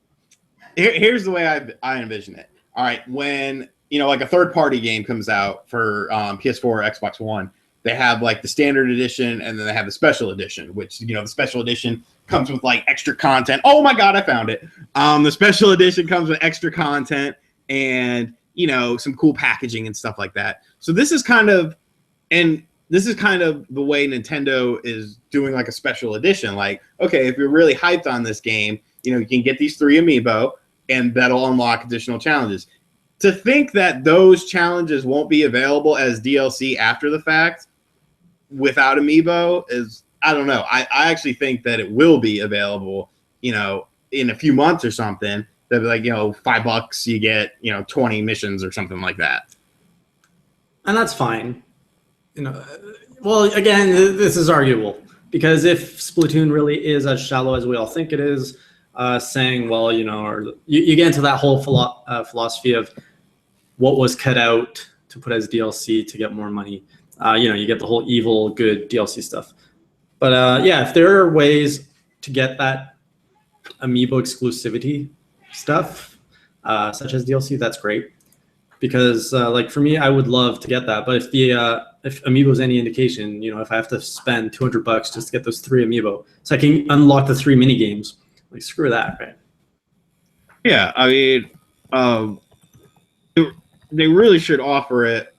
Here's the way I envision it. All right, when like a third-party game comes out for PS4 or Xbox One, they have like the standard edition, and then they have the special edition, which the special edition comes with like extra content. Oh my god, I found it. The special edition comes with extra content and some cool packaging and stuff like that. So this is kind of the way Nintendo is doing like a special edition. Like, okay, if you're really hyped on this game, you can get these 3 amiibo, and that'll unlock additional challenges. To think that those challenges won't be available as DLC after the fact without amiibo is, I don't know. I actually think that it will be available, in a few months or something. They'll be like, $5, you get, 20 missions or something like that. And that's fine. Well, again, this is arguable, because if Splatoon really is as shallow as we all think it is, saying, well, or you get into that whole philosophy of what was cut out to put as DLC to get more money. You get the whole evil, good DLC stuff. But yeah, if there are ways to get that amiibo exclusivity stuff, such as DLC, that's great. Because like for me, I would love to get that. But if amiibo is any indication, if I have to spend $200 just to get those 3 amiibo, so I can unlock the 3 mini games, like screw that, right? Yeah, I mean, they really should offer it.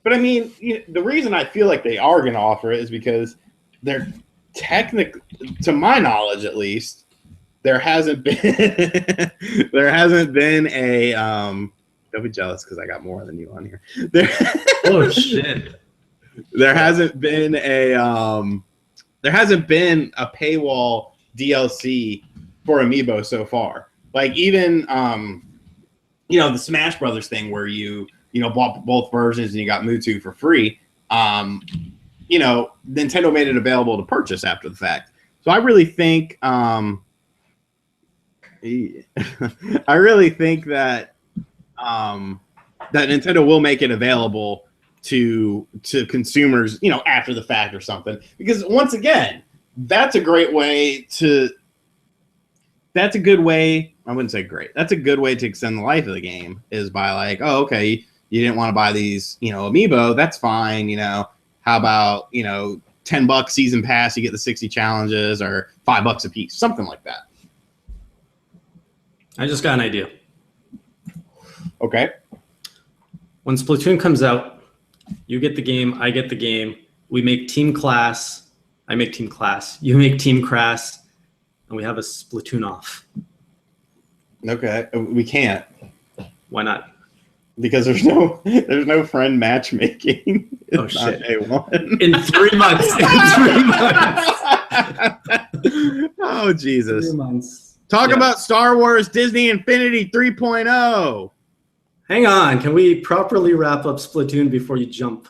But I mean, the reason I feel like they are going to offer it is because they're technically, to my knowledge at least, there hasn't been a don't be jealous because I got more than you on here. Oh shit. There hasn't been a paywall DLC for amiibo so far. Like even the Smash Brothers thing where you bought both versions and you got Mewtwo for free. Nintendo made it available to purchase after the fact. So I really think that that Nintendo will make it available to consumers, after the fact or something. Because once again, that's a good way. I wouldn't say great. That's a good way to extend the life of the game, is by like, oh, okay, you didn't want to buy these, amiibo. That's fine. How about, $10 season pass, you get the 60 challenges, or $5 a piece, something like that. I just got an idea. Okay. When Splatoon comes out, you get the game, I get the game. We make Team Class. I make Team Class. You make Team Crass, and we have a Splatoon off. Okay. We can't. Why not? Because there's no friend matchmaking. It's Oh shit! A1. In 3 months. In 3 months. Oh Jesus! 3 months. Talk about Star Wars Disney Infinity 3.0. Hang on. Can we properly wrap up Splatoon before you jump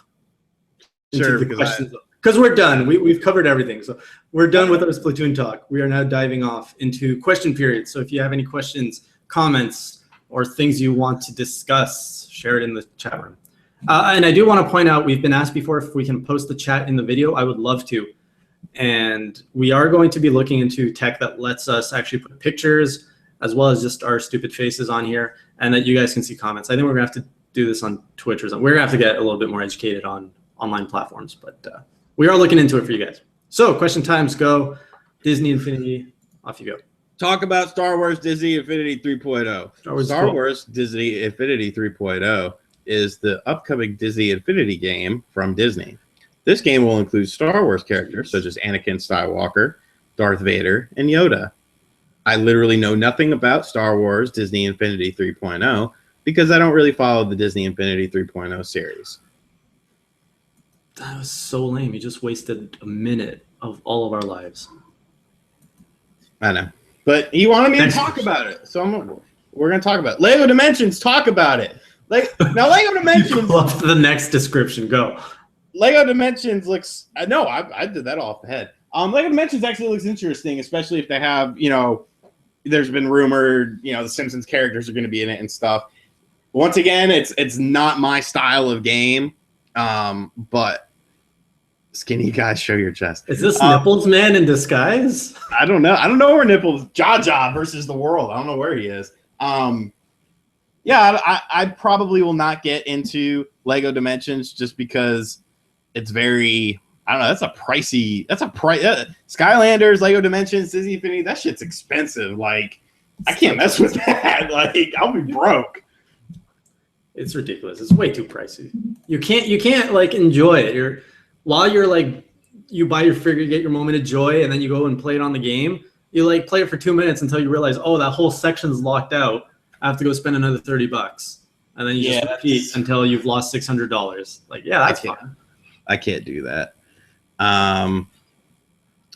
into Sure, the questions? Because we're done. We've covered everything. So we're done with our Splatoon talk. We are now diving off into question period. So if you have any questions, comments, or things you want to discuss, share it in the chat room. And I do want to point out, we've been asked before if we can post the chat in the video. I would love to. And we are going to be looking into tech that lets us actually put pictures as well as just our stupid faces on here, and that you guys can see comments. I think we're gonna have to do this on Twitch or something. We're gonna have to get a little bit more educated on online platforms, but we are looking into it for you guys. So question times go. Disney Infinity, off you go. Talk about Star Wars Disney Infinity 3.0. Star Wars Disney Infinity 3.0 is the upcoming Disney Infinity game from Disney. This game will include Star Wars characters such as Anakin Skywalker, Darth Vader, and Yoda. I literally know nothing about Star Wars Disney Infinity 3.0 because I don't really follow the Disney Infinity 3.0 series. That was so lame. You just wasted a minute of all of our lives. I know. But he wanted me to talk about it, so we're going to talk about it. Lego Dimensions, talk about it. Now, Lego Dimensions... Off to the next description, go. Lego Dimensions looks... No, I did that off the head. Lego Dimensions actually looks interesting, especially if they have, there's been rumored, the Simpsons characters are going to be in it and stuff. Once again, it's not my style of game, but skinny guys, show your chest. Is this Nipples Man in disguise? I don't know. I don't know where Nipples Jaja versus the world. I don't know where he is. Yeah, I probably will not get into Lego Dimensions just because it's very. I don't know. That's a pricey. That's a price. Skylanders, Lego Dimensions, Disney Infinity. That shit's expensive. Like, I can't mess with that. Like, I'll be broke. It's ridiculous. It's way too pricey. You can't like enjoy it. While you're like, you buy your figure, you get your moment of joy, and then you go and play it on the game. You like play it for 2 minutes until you realize, oh, that whole section's locked out. I have to go spend another $30, and then you just repeat until you've lost $600. Like, yeah, that's fine. I can't do that.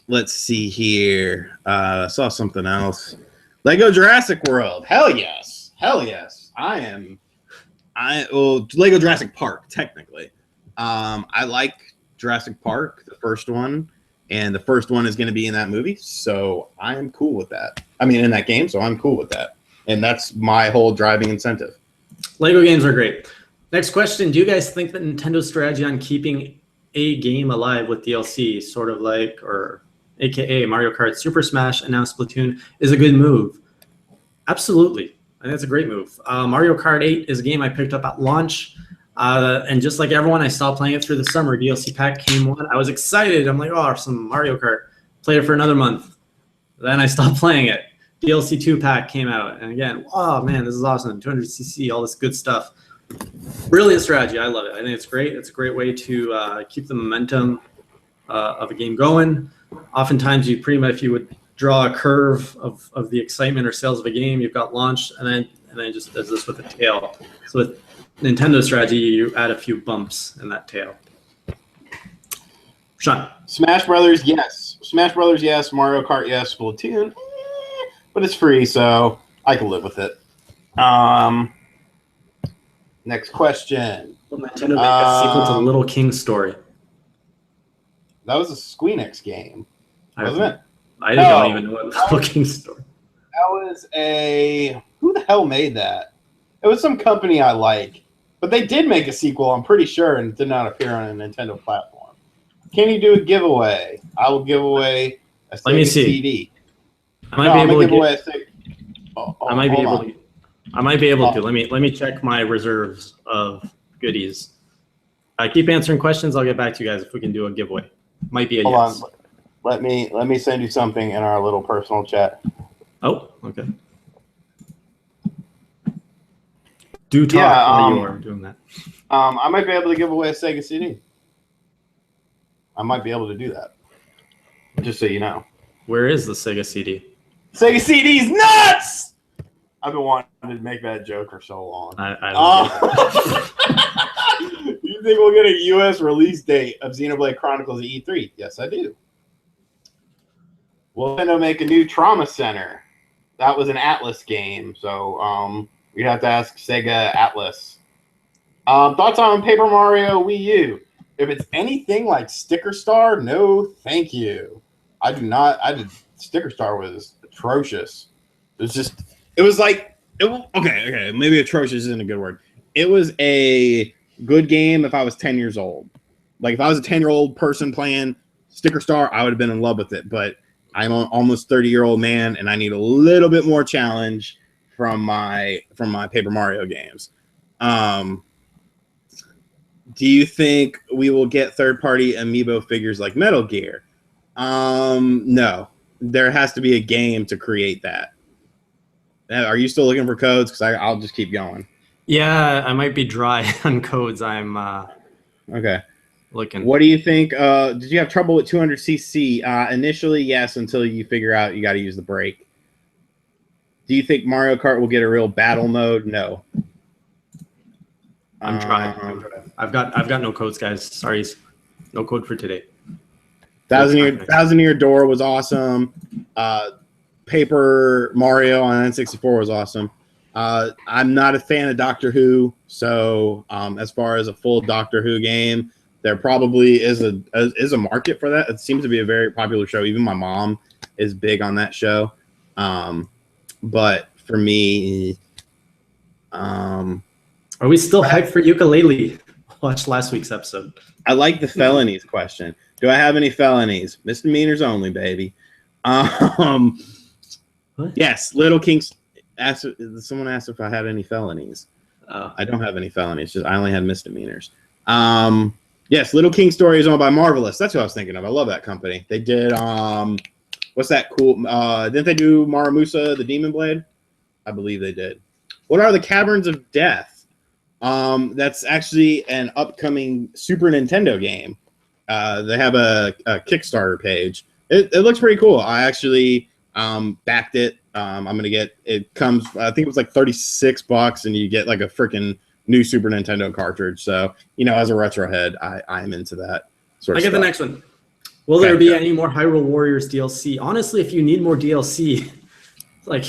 Let's see here. I saw something else. Lego Jurassic World. Hell yes. Lego Jurassic Park, technically. I like Jurassic Park, the first one, and the first one is going to be in that movie, so I am cool with that. I mean, in that game, so I'm cool with that. And that's my whole driving incentive. Lego games are great. Next question. Do you guys think that Nintendo's strategy on keeping a game alive with DLC, sort of like, or AKA Mario Kart, Super Smash, and now Splatoon, is a good move? Absolutely. I think it's a great move. Mario Kart 8 is a game I picked up at launch. And just like everyone, I stopped playing it through the summer. DLC pack came on. I was excited. I'm like, oh, some Mario Kart. Played it for another month. Then I stopped playing it. DLC 2 pack came out. And again, oh, man, this is awesome. 200cc, all this good stuff. Brilliant strategy. I love it. I think it's great. It's a great way to keep the momentum of a game going. Oftentimes, you pretty much, if you would draw a curve of the excitement or sales of a game, you've got launch, and then it just does this with a tail. So with Nintendo strategy, you add a few bumps in that tail. Shawn. Smash Brothers, yes. Smash Brothers, yes. Mario Kart, yes. Splatoon, but it's free, so I can live with it. Next question. Will Nintendo make a sequel to the Little King story? That was a Squeenix game, wasn't it? I don't even know what the Little King story. That was a... Who the hell made that? It was some company I like. But they did make a sequel, I'm pretty sure, and it did not appear on a Nintendo platform. Can you do a giveaway? I will give away a Sega CD. I might be able to. Let me check my reserves of goodies. Keep answering questions. I'll get back to you guys if we can do a giveaway. Might be a yes. Hold on. Let me send you something in our little personal chat. Oh, okay. Do talk while you are doing that. I might be able to give away a Sega CD. I might be able to do that. Just so you know. Where is the Sega CD? Sega CD's nuts! I've been wanting to make that joke for so long. You think we'll get a U.S. release date of Xenoblade Chronicles at E3? Yes, I do. We'll end up make a new Trauma Center. That was an Atlas game, so we'd have to ask Sega Atlas. Thoughts on Paper Mario Wii U? If it's anything like Sticker Star, no thank you. I do not. Sticker Star was atrocious. Okay, maybe atrocious isn't a good word. It was a good game if I was 10 years old. Like if I was a 10-year-old person playing Sticker Star, I would have been in love with it. But I'm an almost 30-year-old man, and I need a little bit more challenge from my Paper Mario games. Do you think we will get third-party amiibo figures like Metal Gear? No. There has to be a game to create that. Are you still looking for codes? Because I'll just keep going. Yeah, I might be dry on codes. I'm okay. Looking. What do you think? Did you have trouble with 200cc? Initially, yes, until you figure out you got to use the brake. Do you think Mario Kart will get a real battle mode? No. I'm trying. I've got no codes, guys. Sorry, no code for today. Thousand Year Door was awesome. Paper Mario on N64 was awesome. I'm not a fan of Doctor Who, so as far as a full Doctor Who game, there probably is a market for that. It seems to be a very popular show. Even my mom is big on that show. But for me, are we still hyped for Yooka-Laylee? Watch last week's episode. I like the felonies question. Do I have any felonies? Misdemeanors only, baby. Yes, Little King's asked. Someone asked if I had any felonies. Oh. I don't have any felonies. I only had misdemeanors. Yes, Little King Story is owned by Marvelous. That's what I was thinking of. I love that company. They did what's that cool? Didn't they do Maramusa, the Demon Blade? I believe they did. What are the Caverns of Death? That's actually an upcoming Super Nintendo game. They have a Kickstarter page. It looks pretty cool. I actually backed it. I'm gonna get it. Comes, I think it was like $36, and you get like a freaking new Super Nintendo cartridge. So as a retro head, I'm into that sort of. I get stuff. the next one. Will there be any more Hyrule Warriors DLC? Honestly, if you need more DLC, like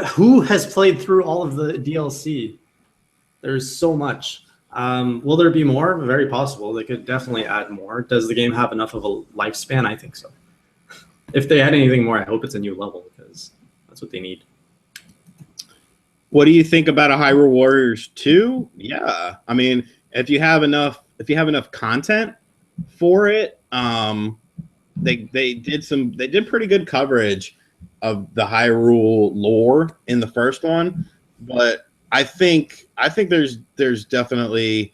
who has played through all of the DLC? There's so much. Will there be more? Very possible. They could definitely add more. Does the game have enough of a lifespan? I think so. If they add anything more, I hope it's a new level because that's what they need. What do you think about a Hyrule Warriors 2? Yeah, I mean, if you have enough content for it, they did pretty good coverage of the Hyrule lore in the first one, but I think there's definitely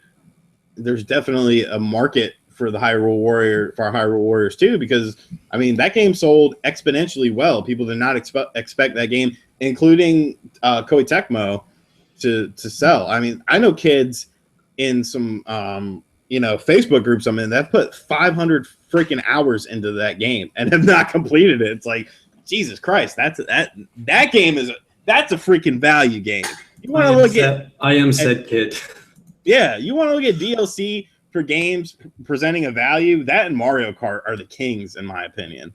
a market for the Hyrule Warriors 2 because I mean that game sold exponentially well. People did not expect that game, including Koei Tecmo, to sell. I mean, I know kids in some Facebook groups I'm in that put 500 freaking hours into that game and have not completed it. It's like Jesus Christ, that game that's a freaking value game. You want to look at I am said kid. Yeah, you want to look at DLC for games presenting a value. That and Mario Kart are the kings, in my opinion.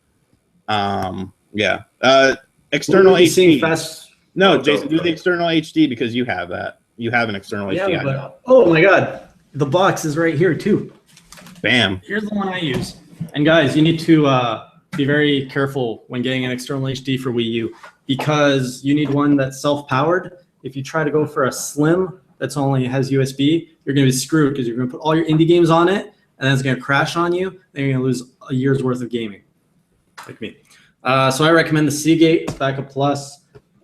Yeah. External HD. No, Jason, do the external HD because you have that. You have an external HD. But, oh my God, the box is right here too. Bam. Here's the one I use. And guys, you need to be very careful when getting an external HD for Wii U because you need one that's self-powered. If you try to go for a slim that's only has USB, you're going to be screwed because you're going to put all your indie games on it, and then it's going to crash on you. Then you're going to lose a year's worth of gaming, like me. So I recommend the Seagate Backup Plus.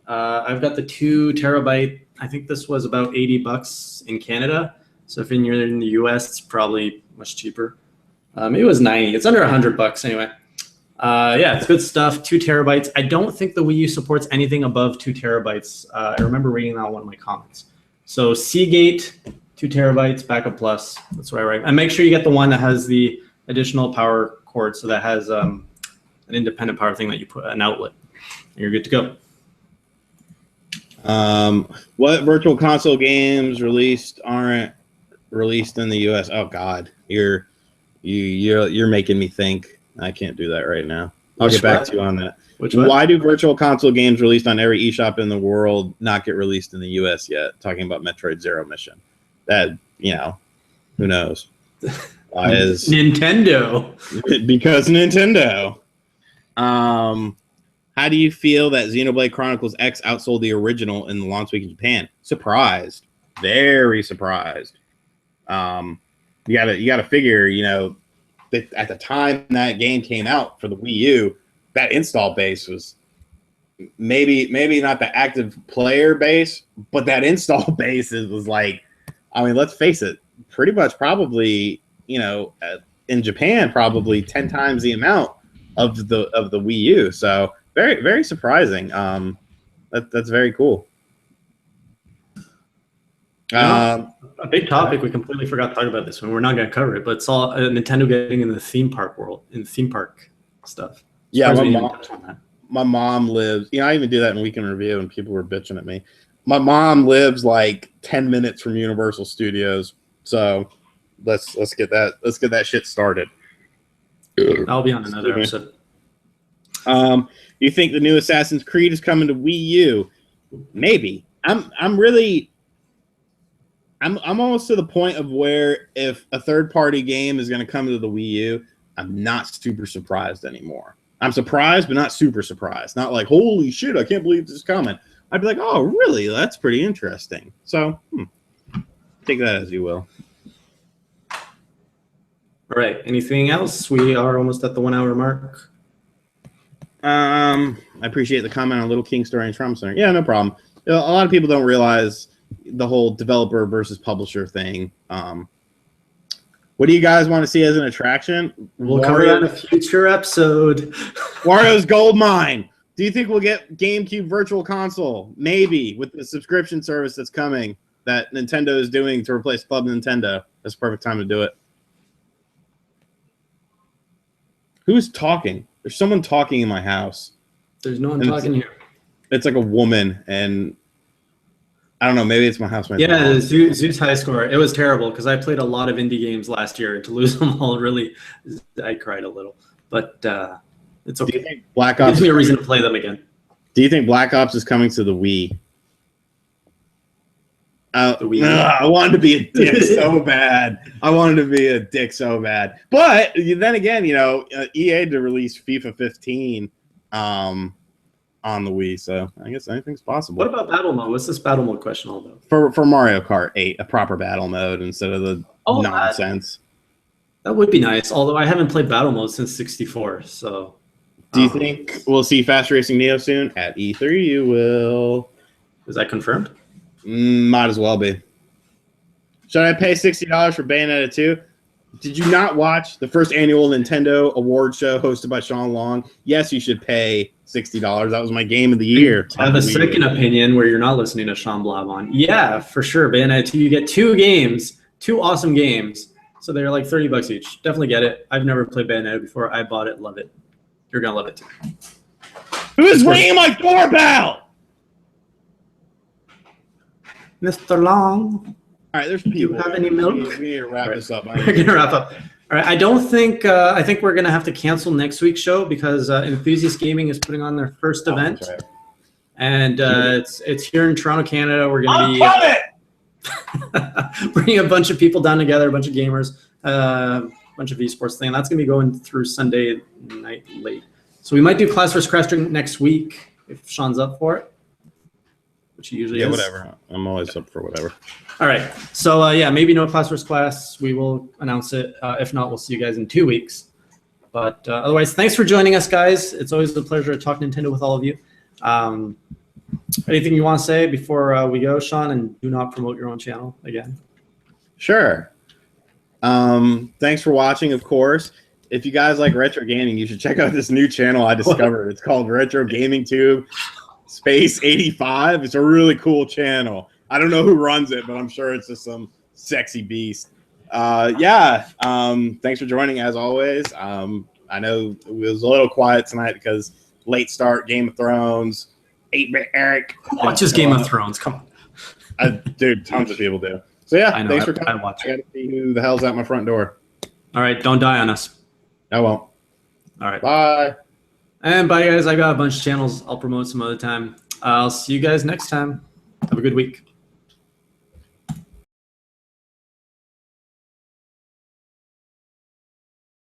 I've got the 2 terabyte. I think this was about $80 in Canada. So if you're in the US, it's probably much cheaper. Maybe it was 90. It's under $100 anyway. Yeah, it's good stuff. 2 terabytes. I don't think the Wii U supports anything above 2 terabytes. I remember reading that on one of my comments. So Seagate, 2 terabytes, backup plus. That's what I write. And make sure you get the one that has the additional power cord, so that has an independent power thing that you put an outlet. And you're good to go. What virtual console games aren't released in the US? Oh God, you're making me think. I can't do that right now. I'll get back to you on that. Why do virtual console games released on every eShop in the world not get released in the US yet? Talking about Metroid Zero Mission. That, who knows? Why is Nintendo? Because Nintendo. How do you feel that Xenoblade Chronicles X outsold the original in the launch week in Japan? Surprised. Very surprised. You gotta figure, that at the time that game came out for the Wii U, that install base was maybe not the active player base, but that install base was like, let's face it, pretty much probably, in Japan, probably 10 times the amount of the Wii U. So very, very surprising. That's very cool. A big topic we completely forgot to talk about this one. We're not going to cover it, but it's all Nintendo getting in the theme park world, in theme park stuff. Yeah, my mom lives. I even do that in Weekend Review, and people were bitching at me. My mom lives like 10 minutes from Universal Studios, so let's get that shit started. I'll be on another episode. You think the new Assassin's Creed is coming to Wii U? Maybe. I'm almost to the point of where if a third-party game is going to come to the Wii U, I'm not super surprised anymore. I'm surprised, but not super surprised. Not like, holy shit, I can't believe this is coming. I'd be like, oh, really? That's pretty interesting. So, take that as you will. All right. Anything else? We are almost at the 1 hour mark. I appreciate the comment on Little King Story and Trauma Center. Yeah, no problem. A lot of people don't realize the whole developer versus publisher thing. What do you guys want to see as an attraction? We'll cover that in a future episode. Wario's Gold Mine. Do you think we'll get GameCube Virtual Console? Maybe, with the subscription service that's coming that Nintendo is doing to replace Club Nintendo. That's the perfect time to do it. Who's talking? There's someone talking in my house. There's no one talking here. It's like a woman, and I don't know. Maybe it's my house. Yeah, Zeus high score. It was terrible because I played a lot of indie games last year. To lose them all, really, I cried a little. But it's okay. Do you think Black Ops gives me a reason to play them again? Do you think Black Ops is coming to the Wii? I wanted to be a dick so bad. But then again, EA to release FIFA 15 on the Wii, so I guess anything's possible. What about battle mode? What's this battle mode question all about? For Mario Kart 8, a proper battle mode instead of the nonsense. That would be nice, although I haven't played battle mode since 64, so... Do you think we'll see Fast Racing Neo soon? At E3 you will. Is that confirmed? Might as well be. Should I pay $60 for Bayonetta 2? Did you not watch the first annual Nintendo award show hosted by Sean Long? Yes, you should pay $60. That was my game of the year. I have a second opinion where you're not listening to Sean Blab on. Yeah, for sure. Bayonetta 2, you get 2 games, 2 awesome games. So they're like $30 each. Definitely get it. I've never played Bayonetta before. I bought it. Love it. You're going to love it too. Who's ringing my doorbell? Mr. Long. All right, there's people. Do you have any milk? We need to wrap this up. We're going to wrap up. All right, I think we're going to have to cancel next week's show because Enthusiast Gaming is putting on their first event. Right. And it's here in Toronto, Canada. We're going to be bringing a bunch of people down together, a bunch of gamers, a bunch of esports thing. That's going to be going through Sunday night late. So we might do Class vs. Crash next week if Sean's up for it, which he usually is. Yeah, whatever. I'm always up for whatever. All right. So, maybe no Class vs. Class. We will announce it. If not, we'll see you guys in 2 weeks. But otherwise, thanks for joining us, guys. It's always a pleasure to talk Nintendo with all of you. Anything you want to say before we go, Sean? And do not promote your own channel again. Sure. Thanks for watching, of course. If you guys like retro gaming, you should check out this new channel I discovered. What? It's called Retro Gaming Tube Space 85. It's a really cool channel. I don't know who runs it, but I'm sure it's just some sexy beast. Thanks for joining as always. I know it was a little quiet tonight because late start, Game of Thrones, 8-bit Eric. Watches Game of Thrones. Come on. Dude, tons of people do. So yeah, I know, thanks for I coming. watch I got to see who the hell's at my front door. All right, don't die on us. I won't. All right. Bye. And bye, guys. I got a bunch of channels I'll promote some other time. I'll see you guys next time. Have a good week.